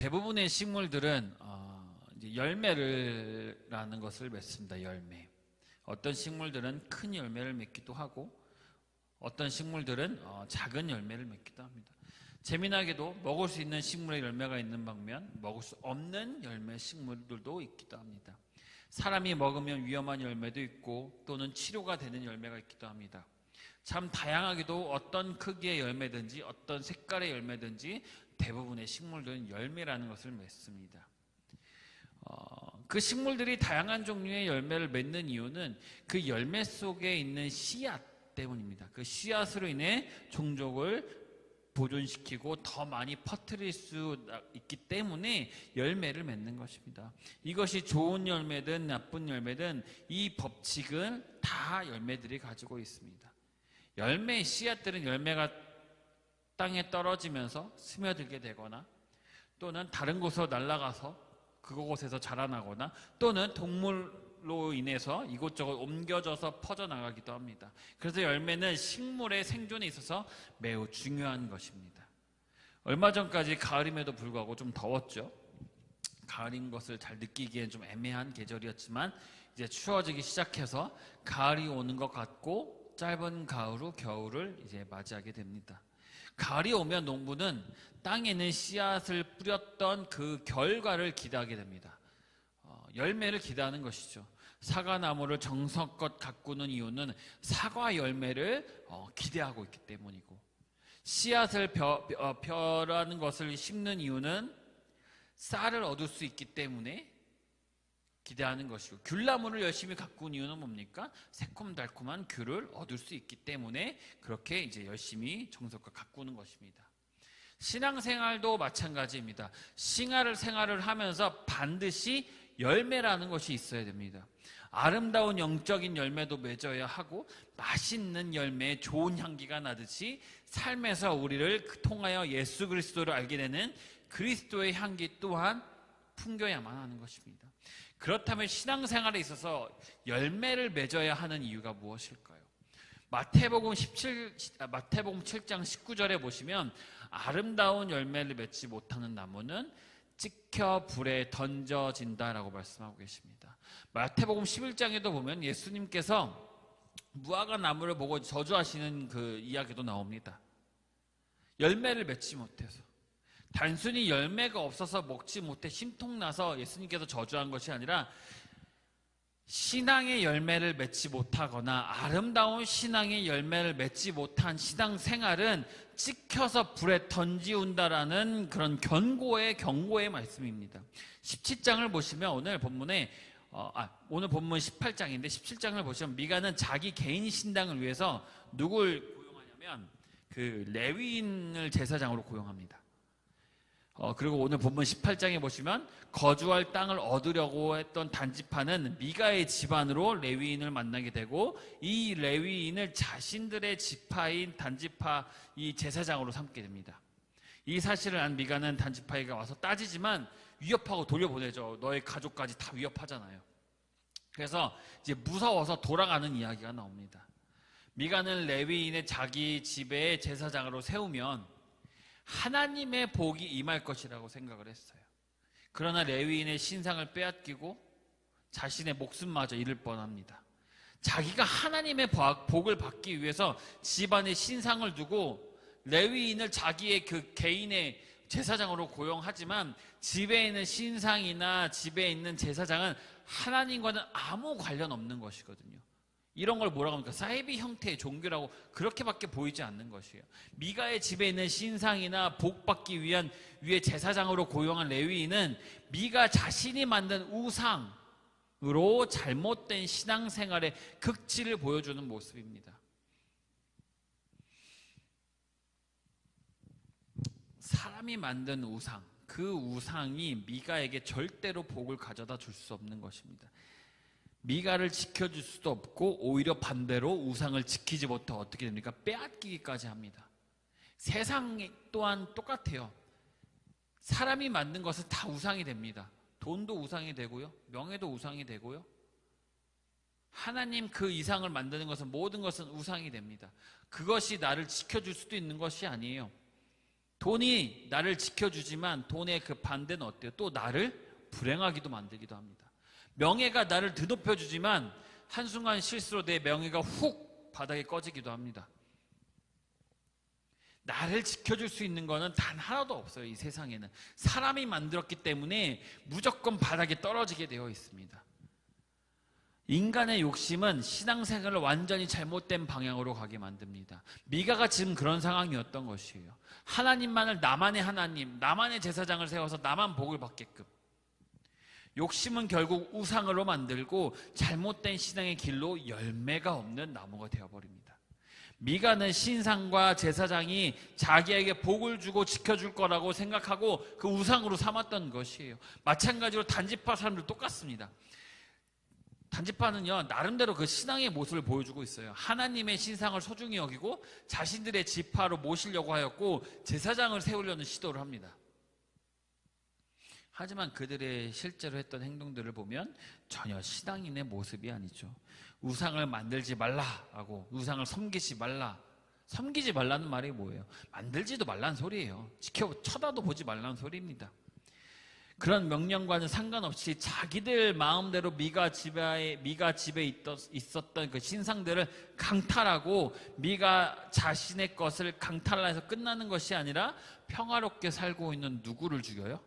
대부분의 식물들은 이제 열매라는 것을 맺습니다. 열매. 어떤 식물들은 큰 열매를 맺기도 하고 어떤 식물들은 작은 열매를 맺기도 합니다. 재미나게도 먹을 수 있는 식물의 열매가 있는 반면 먹을 수 없는 열매 식물들도 있기도 합니다. 사람이 먹으면 위험한 열매도 있고 또는 치료가 되는 열매가 있기도 합니다. 참 다양하게도 어떤 크기의 열매든지 어떤 색깔의 열매든지 대부분의 식물들은 열매라는 것을 맺습니다. 그 식물들이 다양한 종류의 열매를 맺는 이유는 그 열매 속에 있는 씨앗 때문입니다. 그 씨앗으로 인해 종족을 보존시키고 더 많이 퍼뜨릴 수 있기 때문에 열매를 맺는 것입니다. 이것이 좋은 열매든 나쁜 열매든 이 법칙은 다 열매들이 가지고 있습니다. 열매의 씨앗들은 열매가 땅에 떨어지면서 스며들게 되거나 또는 다른 곳으로 날아가서 그곳에서 자라나거나 또는 동물로 인해서 이곳저곳 옮겨져서 퍼져나가기도 합니다. 그래서 열매는 식물의 생존에 있어서 매우 중요한 것입니다. 얼마 전까지 가을임에도 불구하고 좀 더웠죠. 가을인 것을 잘 느끼기엔 좀 애매한 계절이었지만 이제 추워지기 시작해서 가을이 오는 것 같고 짧은 가을 후 겨울을 이제 맞이하게 됩니다. 가을이 오면 농부는 땅에는 씨앗을 뿌렸던 그 결과를 기대하게 됩니다. 열매를 기대하는 것이죠. 사과나무를 정성껏 가꾸는 이유는 사과 열매를 기대하고 있기 때문이고, 씨앗을 벼라는 것을 심는 이유는 쌀을 얻을 수 있기 때문에 기대하는 것이고, 귤나무를 열심히 가꾸는 이유는 뭡니까? 새콤달콤한 귤을 얻을 수 있기 때문에 그렇게 이제 열심히 정성껏 가꾸는 것입니다. 신앙생활도 마찬가지입니다. 생활을 하면서 반드시 열매라는 것이 있어야 됩니다. 아름다운 영적인 열매도 맺어야 하고 맛있는 열매, 좋은 향기가 나듯이 삶에서 우리를 통하여 예수 그리스도를 알게 되는 그리스도의 향기 또한 풍겨야만 하는 것입니다. 그렇다면 신앙생활에 있어서 열매를 맺어야 하는 이유가 무엇일까요? 마태복음 7장 19절에 보시면 아름다운 열매를 맺지 못하는 나무는 찍혀 불에 던져진다라고 말씀하고 계십니다. 마태복음 11장에도 보면 예수님께서 무화과 나무를 보고 저주하시는 그 이야기도 나옵니다. 열매를 맺지 못해서, 단순히 열매가 없어서 먹지 못해 심통나서 예수님께서 저주한 것이 아니라 신앙의 열매를 맺지 못하거나 아름다운 신앙의 열매를 맺지 못한 신앙생활은 찍혀서 불에 던지운다라는 그런 경고의 말씀입니다. 17장을 보시면 오늘 본문 18장인데 17장을 보시면 미가는 자기 개인 신당을 위해서 누굴 고용하냐면 그 레위인을 제사장으로 고용합니다. 그리고 오늘 본문 18장에 보시면 거주할 땅을 얻으려고 했던 단지파는 미가의 집안으로 레위인을 만나게 되고 이 레위인을 자신들의 지파인 단지파 이 제사장으로 삼게 됩니다. 이 사실을 안 미가는 단지파에게 와서 따지지만 위협하고 돌려보내죠. 너의 가족까지 다 위협하잖아요. 그래서 이제 무서워서 돌아가는 이야기가 나옵니다. 미가는 레위인의 자기 집에 제사장으로 세우면 하나님의 복이 임할 것이라고 생각을 했어요. 그러나 레위인의 신상을 빼앗기고 자신의 목숨마저 잃을 뻔합니다. 자기가 하나님의 복을 받기 위해서 집안에 신상을 두고 레위인을 자기의 그 개인의 제사장으로 고용하지만 집에 있는 신상이나 집에 있는 제사장은 하나님과는 아무 관련 없는 것이거든요. 이런 걸 뭐라고 합니까? 사이비 형태의 종교라고 그렇게밖에 보이지 않는 것이에요. 미가의 집에 있는 신상이나 복 받기 위한 위에 제사장으로 고용한 레위인은 미가 자신이 만든 우상으로 잘못된 신앙생활의 극치를 보여주는 모습입니다. 사람이 만든 우상, 그 우상이 미가에게 절대로 복을 가져다 줄 수 없는 것입니다. 미가를 지켜줄 수도 없고 오히려 반대로 우상을 지키지 못해 어떻게 됩니까? 빼앗기기까지 합니다. 세상 또한 똑같아요. 사람이 만든 것은 다 우상이 됩니다. 돈도 우상이 되고요, 명예도 우상이 되고요, 하나님 그 이상을 만드는 것은 모든 것은 우상이 됩니다. 그것이 나를 지켜줄 수도 있는 것이 아니에요. 돈이 나를 지켜주지만 돈의 그 반대는 어때요? 또 나를 불행하기도 만들기도 합니다. 명예가 나를 드높여주지만 한순간 실수로 내 명예가 훅 바닥에 꺼지기도 합니다. 나를 지켜줄 수 있는 거는 단 하나도 없어요. 이 세상에는 사람이 만들었기 때문에 무조건 바닥에 떨어지게 되어 있습니다. 인간의 욕심은 신앙생활을 완전히 잘못된 방향으로 가게 만듭니다. 미가가 지금 그런 상황이었던 것이에요. 하나님만을 나만의 하나님, 나만의 제사장을 세워서 나만 복을 받게끔. 욕심은 결국 우상으로 만들고 잘못된 신앙의 길로 열매가 없는 나무가 되어버립니다. 미가는 신상과 제사장이 자기에게 복을 주고 지켜줄 거라고 생각하고 그 우상으로 삼았던 것이에요. 마찬가지로 단지파 사람들 똑같습니다. 단지파는요, 나름대로 그 신앙의 모습을 보여주고 있어요. 하나님의 신상을 소중히 여기고 자신들의 지파로 모시려고 하였고 제사장을 세우려는 시도를 합니다. 하지만 그들의 실제로 했던 행동들을 보면 전혀 신앙인의 모습이 아니죠. 우상을 만들지 말라라고, 우상을 섬기지 말라. 섬기지 말라는 말이 뭐예요? 만들지도 말라는 소리예요. 쳐다도 보지 말라는 소리입니다. 그런 명령과는 상관없이 자기들 마음대로 미가 집에 있었던 그 신상들을 강탈하고 미가 자신의 것을 강탈해서 끝나는 것이 아니라 평화롭게 살고 있는 누구를 죽여요?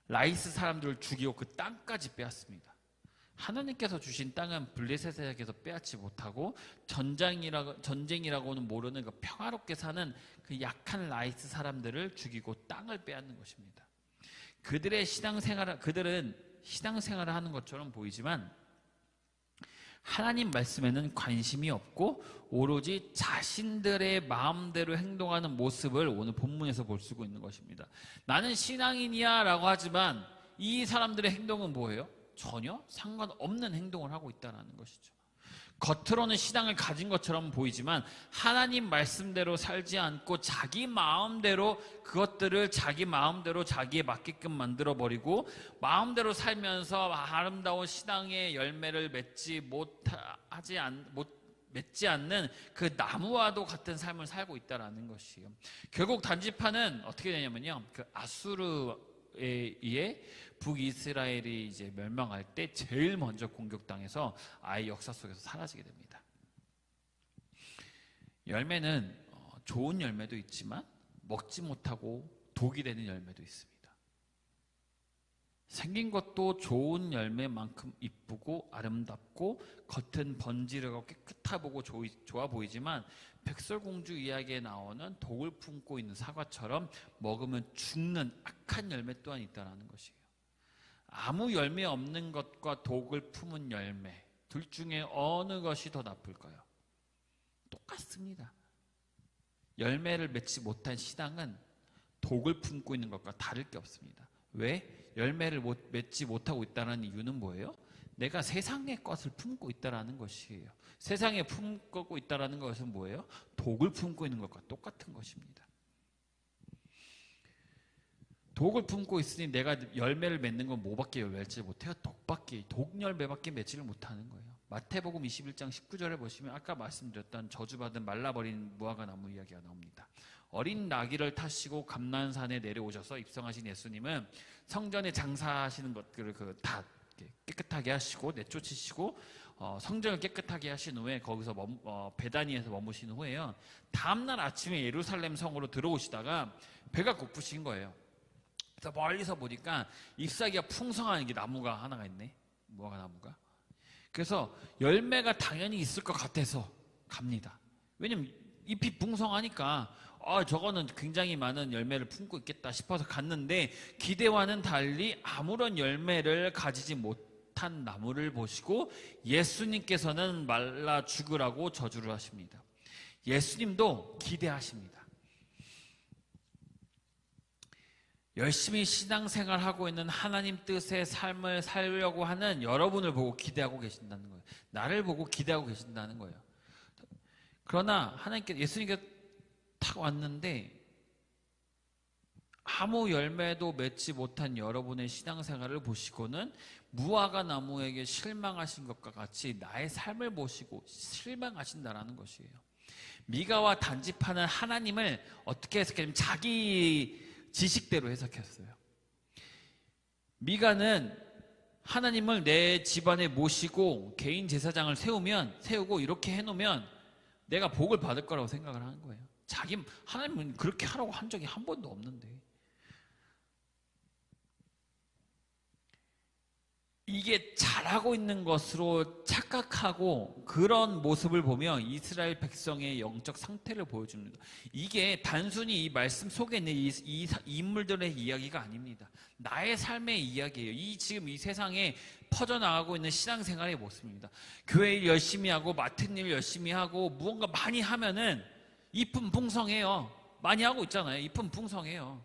라이스 사람들을 죽이고 그 땅까지 빼앗습니다. 하나님께서 주신 땅은 블레셋에게서 빼앗지 못하고 전쟁이라고는 모르는 그 평화롭게 사는 그 약한 라이스 사람들을 죽이고 땅을 빼앗는 것입니다. 그들은 신앙생활을 하는 것처럼 보이지만 하나님 말씀에는 관심이 없고 오로지 자신들의 마음대로 행동하는 모습을 오늘 본문에서 볼 수 있는 것입니다. 나는 신앙인이야 라고 하지만 이 사람들의 행동은 뭐예요? 전혀 상관없는 행동을 하고 있다는 것이죠. 겉으로는 신앙을 가진 것처럼 보이지만 하나님 말씀대로 살지 않고 자기 마음대로 그것들을 자기 마음대로 자기에 맞게끔 만들어버리고 마음대로 살면서 아름다운 신앙의 열매를 맺지 않는 그 나무와도 같은 삶을 살고 있다는 것이에요. 결국 단지파는 어떻게 되냐면요, 그 아수르에 의해 북이스라엘이 이제 멸망할 때 제일 먼저 공격당해서 아예 역사 속에서 사라지게 됩니다. 열매는 좋은 열매도 있지만 먹지 못하고 독이 되는 열매도 있습니다. 생긴 것도 좋은 열매만큼 이쁘고 아름답고 겉은 번지르고 깨끗하고 좋아 보이지만 백설공주 이야기에 나오는 독을 품고 있는 사과처럼 먹으면 죽는 악한 열매 또한 있다는 것이에요. 아무 열매 없는 것과 독을 품은 열매, 둘 중에 어느 것이 더 나쁠까요? 똑같습니다. 열매를 맺지 못한 신앙은 독을 품고 있는 것과 다를 게 없습니다. 왜? 열매를 맺지 못하고 있다는 이유는 뭐예요? 내가 세상의 것을 품고 있다는 것이에요. 세상에 품고 있다는 것은 뭐예요? 독을 품고 있는 것과 똑같은 것입니다. 독을 품고 있으니 내가 열매를 맺는 건 뭐밖에 맺지 못해요? 독 열매밖에 맺지를 못하는 거예요. 마태복음 21장 19절에 보시면 아까 말씀드렸던 저주받은 말라버린 무화과 나무 이야기가 나옵니다. 어린 나귀를 타시고 감난산에 내려오셔서 입성하신 예수님은 성전에 장사하시는 것들을 다 깨끗하게 하시고 내쫓으시고 성전을 깨끗하게 하신 후에 거기서 베다니에서 머무신 후에요, 다음날 아침에 예루살렘 성으로 들어오시다가 배가 고프신 거예요. 그래서 멀리서 보니까 잎사귀가 풍성한 게 나무가 하나가 있네, 무화과 나무가. 그래서 열매가 당연히 있을 것 같아서 갑니다. 왜냐면 잎이 풍성하니까 저거는 굉장히 많은 열매를 품고 있겠다 싶어서 갔는데 기대와는 달리 아무런 열매를 가지지 못한 나무를 보시고 예수님께서는 말라 죽으라고 저주를 하십니다. 예수님도 기대하십니다. 열심히 신앙생활하고 있는 하나님 뜻의 삶을 살려고 하는 여러분을 보고 기대하고 계신다는 거예요. 나를 보고 기대하고 계신다는 거예요. 그러나 예수님께서 탁 왔는데 아무 열매도 맺지 못한 여러분의 신앙생활을 보시고는 무화과 나무에게 실망하신 것과 같이 나의 삶을 보시고 실망하신다라는 것이에요. 미가와 단지파는 하나님을 어떻게 해석했냐면 자기 지식대로 해석했어요. 미가는 하나님을 내 집안에 모시고 개인 제사장을 세우고 이렇게 해놓으면 내가 복을 받을 거라고 생각을 하는 거예요. 하나님은 그렇게 하라고 한 적이 한 번도 없는데. 이게 잘하고 있는 것으로 착각하고 그런 모습을 보며 이스라엘 백성의 영적 상태를 보여줍니다. 이게 단순히 이 말씀 속에 있는 이 인물들의 이야기가 아닙니다. 나의 삶의 이야기예요. 지금 이 세상에 퍼져나가고 있는 신앙생활의 모습입니다. 교회 일 열심히 하고 맡은 일 열심히 하고 무언가 많이 하면은 이쁨 풍성해요. 많이 하고 있잖아요. 이쁨 풍성해요.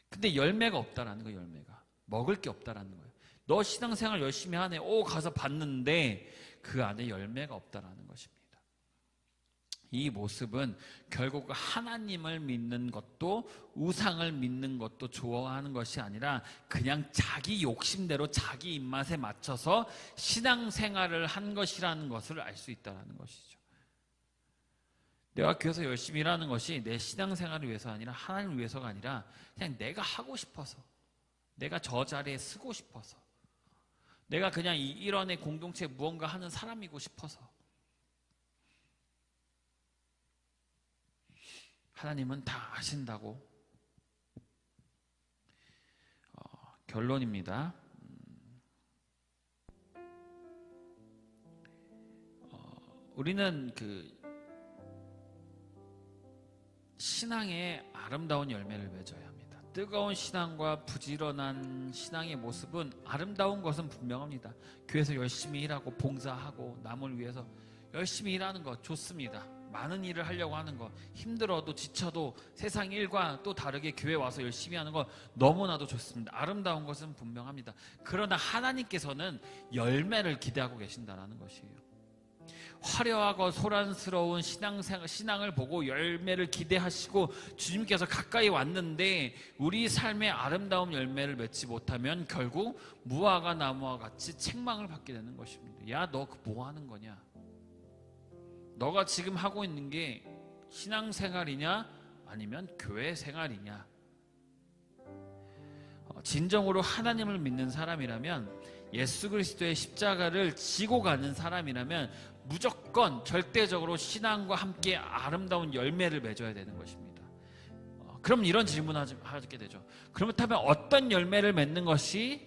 근데 열매가 없다라는 거예요. 열매가. 먹을 게 없다라는 거예요. 너 신앙생활 열심히 하네. 가서 봤는데 그 안에 열매가 없다라는 것입니다. 이 모습은 결국 하나님을 믿는 것도 우상을 믿는 것도 좋아하는 것이 아니라 그냥 자기 욕심대로 자기 입맛에 맞춰서 신앙생활을 한 것이라는 것을 알 수 있다는 것이죠. 내가 교회에서 열심히 일하는 것이 내 신앙생활을 위해서 아니라 하나님을 위해서가 아니라 그냥 내가 하고 싶어서, 내가 저 자리에 쓰고 싶어서, 내가 그냥 이 일원의 공동체에 무언가 하는 사람이고 싶어서. 하나님은 다 아신다고. 결론입니다. 우리는 신앙의 아름다운 열매를 맺어야 합니다. 뜨거운 신앙과 부지런한 신앙의 모습은 아름다운 것은 분명합니다. 교회에서 열심히 일하고 봉사하고 남을 위해서 열심히 일하는 것 좋습니다. 많은 일을 하려고 하는 것, 힘들어도 지쳐도 세상 일과 또 다르게 교회 와서 열심히 하는 것 너무나도 좋습니다. 아름다운 것은 분명합니다. 그러나 하나님께서는 열매를 기대하고 계신다는 것이에요. 화려하고 소란스러운 신앙을 보고 열매를 기대하시고 주님께서 가까이 왔는데 우리 삶의 아름다운 열매를 맺지 못하면 결국 무화과 나무와 같이 책망을 받게 되는 것입니다. 야, 너 뭐 하는 거냐? 너가 지금 하고 있는 게 신앙생활이냐 아니면 교회 생활이냐? 진정으로 하나님을 믿는 사람이라면, 예수 그리스도의 십자가를 지고 가는 사람이라면 무조건 절대적으로 신앙과 함께 아름다운 열매를 맺어야 되는 것입니다. 그럼 이런 질문을 하게 되죠. 그렇다면 어떤 열매를 맺는 것이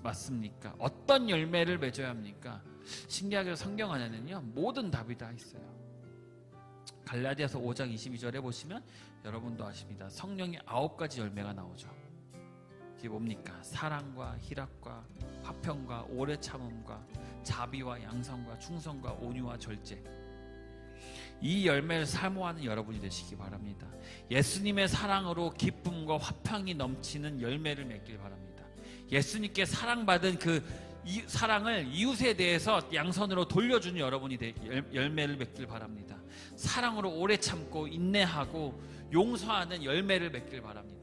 맞습니까? 어떤 열매를 맺어야 합니까? 신기하게도 성경 안에는요 모든 답이 다 있어요. 갈라디아서 5장 22절에 보시면 여러분도 아십니다. 성령의 9가지 열매가 나오죠. 이게 뭡니까? 사랑과 희락과 화평과 오래 참음과 자비와 양선과 충성과 온유와 절제. 이 열매를 사모하는 여러분이 되시기 바랍니다. 예수님의 사랑으로 기쁨과 화평이 넘치는 열매를 맺길 바랍니다. 예수님께 사랑받은 그 사랑을 이웃에 대해서 양선으로 돌려주는 여러분이 열매를 맺길 바랍니다. 사랑으로 오래 참고 인내하고 용서하는 열매를 맺길 바랍니다.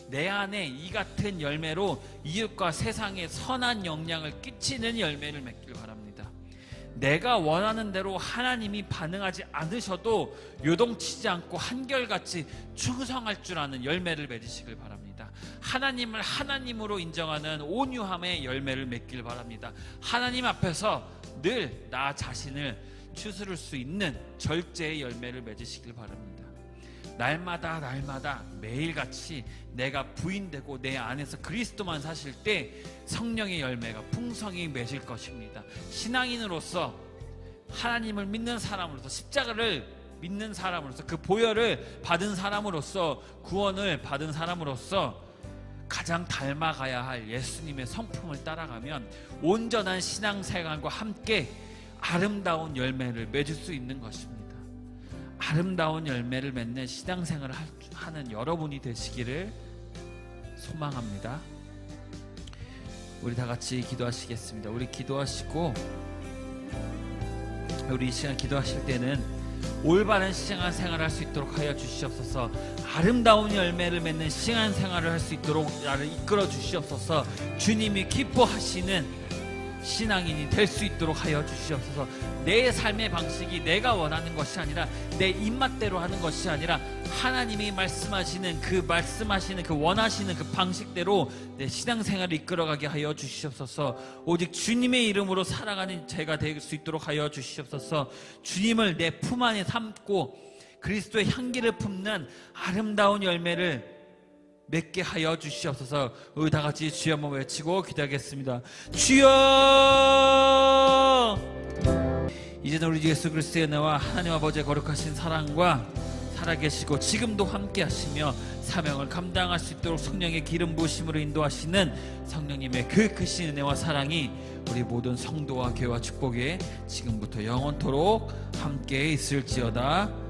내 안에 이 같은 열매로 이웃과 세상에 선한 영향을 끼치는 열매를 맺길 바랍니다. 내가 원하는 대로 하나님이 반응하지 않으셔도 요동치지 않고 한결같이 충성할 줄 아는 열매를 맺으시길 바랍니다. 하나님을 하나님으로 인정하는 온유함의 열매를 맺길 바랍니다. 하나님 앞에서 늘 나 자신을 추스를 수 있는 절제의 열매를 맺으시길 바랍니다. 날마다 매일같이 내가 부인되고 내 안에서 그리스도만 사실 때 성령의 열매가 풍성히 맺을 것입니다. 신앙인으로서, 하나님을 믿는 사람으로서, 십자가를 믿는 사람으로서, 그 보혈을 받은 사람으로서, 구원을 받은 사람으로서 가장 닮아가야 할 예수님의 성품을 따라가면 온전한 신앙생활과 함께 아름다운 열매를 맺을 수 있는 것입니다. 아름다운 열매를 맺는 신앙생활을 하는 여러분이 되시기를 소망합니다. 우리 다 같이 기도하시겠습니다. 우리 기도하시고, 우리 이 시간 기도하실 때는 올바른 신앙생활을 할 수 있도록 하여 주시옵소서. 아름다운 열매를 맺는 신앙생활을 할 수 있도록 나를 이끌어 주시옵소서. 주님이 기뻐하시는 신앙인이 될 수 있도록 하여 주시옵소서. 내 삶의 방식이 내가 원하는 것이 아니라 내 입맛대로 하는 것이 아니라 하나님이 말씀하시는 그 원하시는 그 방식대로 내 신앙생활을 이끌어가게 하여 주시옵소서. 오직 주님의 이름으로 살아가는 제가 될 수 있도록 하여 주시옵소서. 주님을 내 품 안에 담고 그리스도의 향기를 품는 아름다운 열매를 맺게 하여 주시옵소서. 우리 다 같이 주여 한번 외치고 기도하겠습니다. 주여! 이제는 우리 주 예수 그리스도의 은혜와 하나님 아버지의 거룩하신 사랑과 살아계시고 지금도 함께 하시며 사명을 감당할 수 있도록 성령의 기름 부으심으로 인도하시는 성령님의 그 크신 은혜와 사랑이 우리 모든 성도와 교회와 축복에 지금부터 영원토록 함께 있을지어다.